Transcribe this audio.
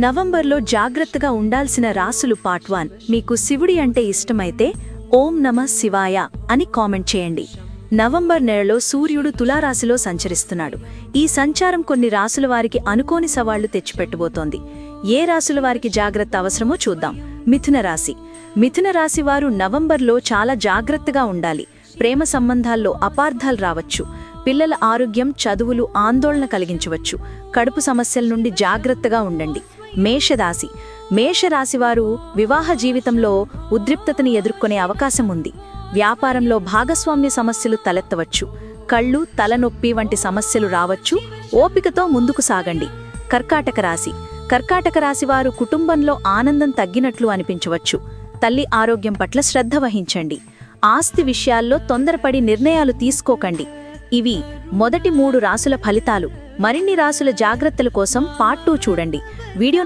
నవంబర్లో జాగ్రత్తగా ఉండాల్సిన రాసులు పార్ట్ 1. మీకు శివుడి అంటే ఇష్టమైతే ఓం నమః శివాయ అని కామెంట్ చేయండి. నవంబర్ నెలలో సూర్యుడు తులారాశిలో సంచరిస్తున్నాడు. ఈ సంచారం కొన్ని రాసుల వారికి అనుకోని సవాళ్లు తెచ్చిపెట్టబోతోంది. ఏ రాసుల వారికి జాగ్రత్త అవసరమో చూద్దాం. మిథున రాశి. మిథున రాశి వారు నవంబర్లో చాలా జాగ్రత్తగా ఉండాలి. ప్రేమ సంబంధాల్లో అపార్థాలు రావచ్చు. పిల్లల ఆరోగ్యం, చదువులు ఆందోళన కలిగించవచ్చు. కడుపు సమస్యల నుండి జాగ్రత్తగా ఉండండి. మేషరాశి. మేషరాశివారు వివాహ జీవితంలో ఉద్రిక్తతని ఎదుర్కొనే అవకాశం ఉంది. వ్యాపారంలో భాగస్వామ్య సమస్యలు తలెత్తవచ్చు. కళ్ళు, తలనొప్పి వంటి సమస్యలు రావచ్చు. ఓపికతో ముందుకు సాగండి. కర్కాటక రాశి. కర్కాటక రాశివారు కుటుంబంలో ఆనందం తగ్గినట్లు అనిపించవచ్చు. తల్లి ఆరోగ్యం పట్ల శ్రద్ధ వహించండి. ఆస్తి విషయాల్లో తొందరపడి నిర్ణయాలు తీసుకోకండి. ఇవి మొదటి 3 రాసుల ఫలితాలు. మరిన్ని రాసుల జాగ్రత్తల కోసం పార్ట్ 2 చూడండి. వీడియో